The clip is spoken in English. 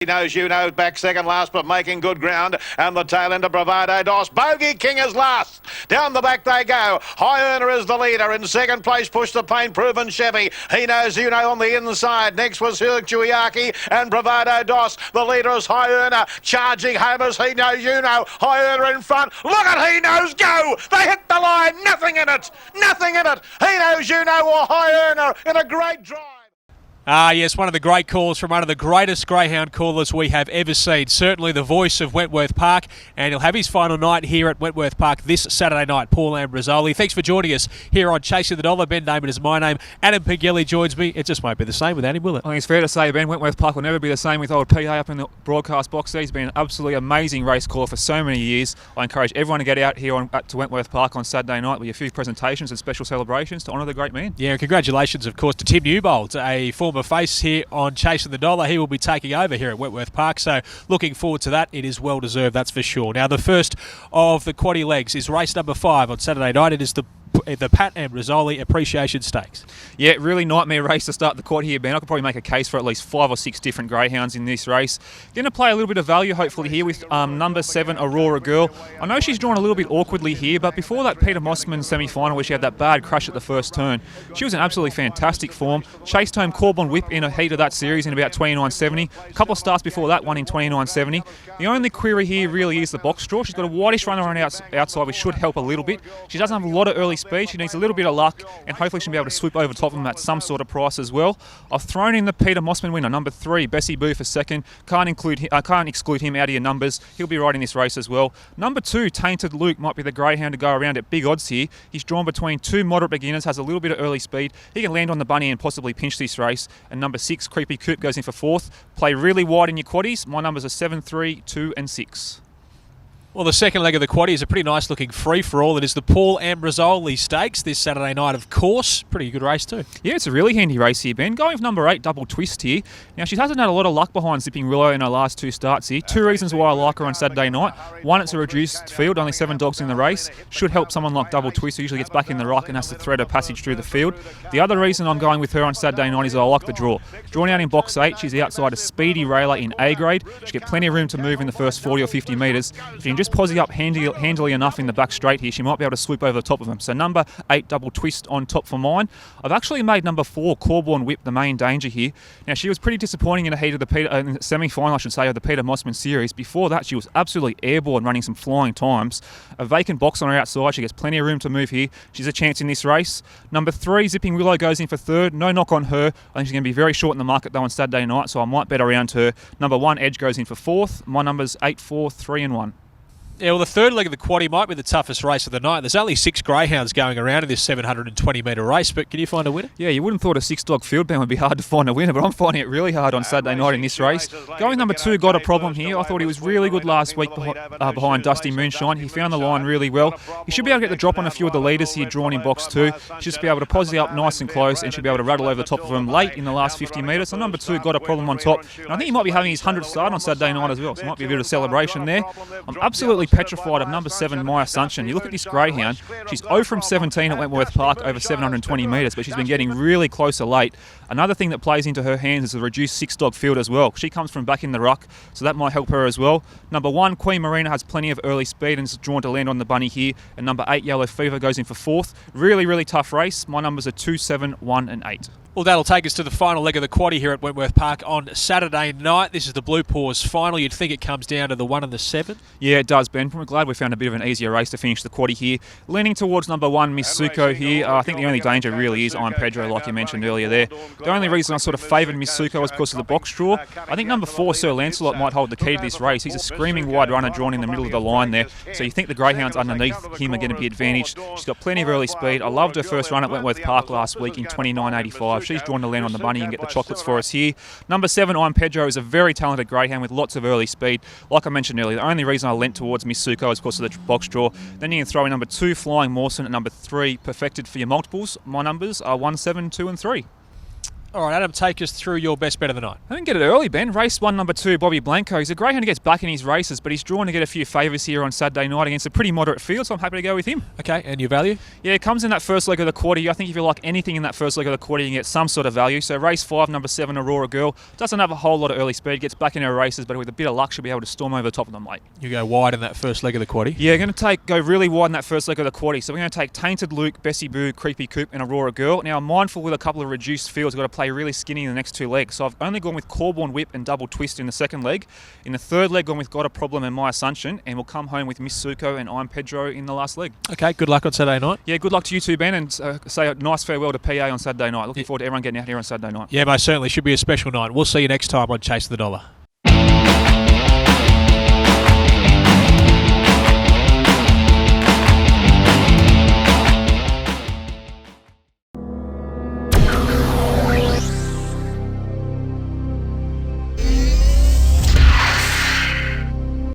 He knows you know back second last, but making good ground. And the tail end of Bravado Dos. Bogey King is last. Down the back they go. High Earner is the leader. In second place, Push the Pain, Proven Chevy. He knows you know on the inside. Next was Hirchuiaki and Bravado Dos. The leader is High Earner. Charging home as He knows you know. High Earner in front. Look at He knows go. They hit the line. Nothing in it. Nothing in it. He knows you know or High Earner in a great drive. Yes, one of the great calls from one of the greatest greyhound callers we have ever seen. Certainly the voice of Wentworth Park, and he'll have his final night here at Wentworth Park this Saturday night. Paul Ambrosoli, thanks for joining us here on Chasing the Dollar. Ben Damon is my name. Adam Pengilly joins me. It just won't be the same without him, will it? I think it's fair to say, Ben, Wentworth Park will never be the same with old PA up in the broadcast box. He's been an absolutely amazing race caller for so many years. I encourage everyone to get out here to Wentworth Park on Saturday night with a few presentations and special celebrations to honour the great man. Yeah, and congratulations, of course, to Tim Newbold, a former face here on Chasing the Dollar. He will be taking over here at Wentworth Park, so looking forward to that. It is well deserved, that's for sure. Now, the first of the quaddie legs is race number 5 on Saturday night. It is the Pat Ambrosoli Appreciation Stakes. Yeah, really nightmare race to start the quad here, Ben. I could probably make a case for at least 5 or 6 different greyhounds in this race. Going to play a little bit of value, hopefully, here with number 7, Aurora Girl. I know she's drawn a little bit awkwardly here, but before that Peter Mossman semi-final where she had that bad crash at the first turn, she was in absolutely fantastic form. Chased home Corbin Whip in a heat of that series in about 29.70. A couple of starts before that, one in 29.70. The only query here really is the box draw. She's got a whitish runner on outside, which should help a little bit. She doesn't have a lot of early speed. She needs a little bit of luck, and hopefully she'll be able to swoop over top of them at some sort of price as well. I've thrown in the Peter Mossman winner, number 3, Bessie Boo for second. Can't exclude him out of your numbers. He'll be riding this race as well. Number 2, Tainted Luke, might be the greyhound to go around at big odds here. He's drawn between 2 moderate beginners, has a little bit of early speed. He can land on the bunny and possibly pinch this race. And number 6, Creepy Coop, goes in for 4th. Play really wide in your quaddies. My numbers are 7, 3, 2 and 6. Well, the second leg of the quaddie is a pretty nice looking free-for-all. It is the Paul Ambrosoli Stakes this Saturday night, of course. Pretty good race too. Yeah, it's a really handy race here, Ben. Going with number 8, Double Twist here. Now, she hasn't had a lot of luck behind Zipping Willow in her last 2 starts here. 2 reasons why I like her on Saturday night. One, it's a reduced field, only 7 dogs in the race. Should help someone like Double Twist, who usually gets back in the ruck and has to thread a passage through the field. The other reason I'm going with her on Saturday night is I like the draw. Drawn out in box 8, she's outside a speedy railer in A grade. She'll get plenty of room to move in the first 40 or 50 metres. If you can just posse up handily enough in the back straight here, she might be able to swoop over the top of them. So number 8, Double Twist on top for mine. I've actually made number 4, Corborn Whip, the main danger here. Now, she was pretty disappointing in the heat of the semi-final, I should say, of the Peter Mossman series. Before that, she was absolutely airborne, running some flying times. A vacant box on her outside. She gets plenty of room to move here. She's a chance in this race. Number 3, Zipping Willow, goes in for 3rd. No knock on her. I think she's going to be very short in the market, though, on Saturday night, so I might bet around her. Number 1, Edge, goes in for 4th. My number's 8, 4, 3 and 1. Yeah, well, the third leg of the quaddie might be the toughest race of the night. There's only 6 greyhounds going around in this 720-metre race, but can you find a winner? Yeah, you wouldn't have thought a 6-dog field ban would be hard to find a winner, but I'm finding it really hard on Saturday night in this race. Going number 2, Got a Problem here. I thought he was really good last week behind Dusty Moonshine. He found the line really well. He should be able to get the drop on a few of the leaders here drawn in box 2. Just be able to posse up nice and close and should be able to rattle over the top of them late in the last 50 metres. So number 2, Got a Problem on top. And I think he might be having his 100th start on Saturday night as well, so it might be a bit of a celebration there. I'm absolutely petrified of number 7, My Assumption. You look at this greyhound, she's 0 from 17 at Wentworth Park over 720 metres, but she's been getting really closer late. Another thing that plays into her hands is a reduced 6-dog field as well. She comes from back in the ruck, so that might help her as well. Number 1, Queen Marina, has plenty of early speed and is drawn to land on the bunny here. And number 8, Yellow Fever, goes in for 4th. Really, really tough race. My numbers are 2, 7, 1 and 8. Well, that'll take us to the final leg of the quaddie here at Wentworth Park on Saturday night. This is the Blue Paws final. You'd think it comes down to the 1 and the 7. Yeah, it does, Ben. We're glad we found a bit of an easier race to finish the quaddie here. Leaning towards number 1, Miss Suko here. I think the only danger really is I'm Pedro, like you mentioned earlier there. The only reason I sort of favoured Miss Suko was because of the box draw. I think number 4, Sir Lancelot, might hold the key to this race. He's a screaming wide runner drawn in the middle of the line there. So you think the greyhounds underneath him are going to be advantaged. She's got plenty of early speed. I loved her first run at Wentworth Park last week in 29.85. She's drawn to land on the bunny and get the chocolates for us here. Number 7, I'm Pedro, is a very talented greyhound with lots of early speed. Like I mentioned earlier, the only reason I leant towards Miss Suko is because of the box draw. Then you can throw in number 2, Flying Mawson, and number 3, Perfected for your multiples. My numbers are 1, 7, 2 and 3. All right, Adam, take us through your best bet of the night. I didn't get it early, Ben. Race 1, number 2, Bobby Blanco. He's a greyhound who gets back in his races, but he's drawn to get a few favours here on Saturday night against a pretty moderate field, so I'm happy to go with him. Okay, and your value? Yeah, it comes in that first leg of the quarter. I think if you like anything in that first leg of the quarter, you can get some sort of value. So race 5, number 7, Aurora Girl. Doesn't have a whole lot of early speed, gets back in her races, but with a bit of luck, she'll be able to storm over the top of them late. You go wide in that first leg of the quarter. Yeah, going to go really wide in that first leg of the quarter. So we're going to take Tainted Luke, Bessie Boo, Creepy Coop, and Aurora Girl. Now, I'm mindful with a couple of reduced fields, we've got to play really skinny in the next 2 legs. So I've only gone with Corborn Whip and Double Twist in the second leg. In the third leg, gone with Got a Problem and My Assumption, and we'll come home with Miss Suko and I'm Pedro in the last leg. Okay, good luck on Saturday night. Yeah, good luck to you too, Ben, and say a nice farewell to PA on Saturday night. Looking forward to everyone getting out here on Saturday night. Yeah, most certainly. Should be a special night. We'll see you next time on Chase the Dollar.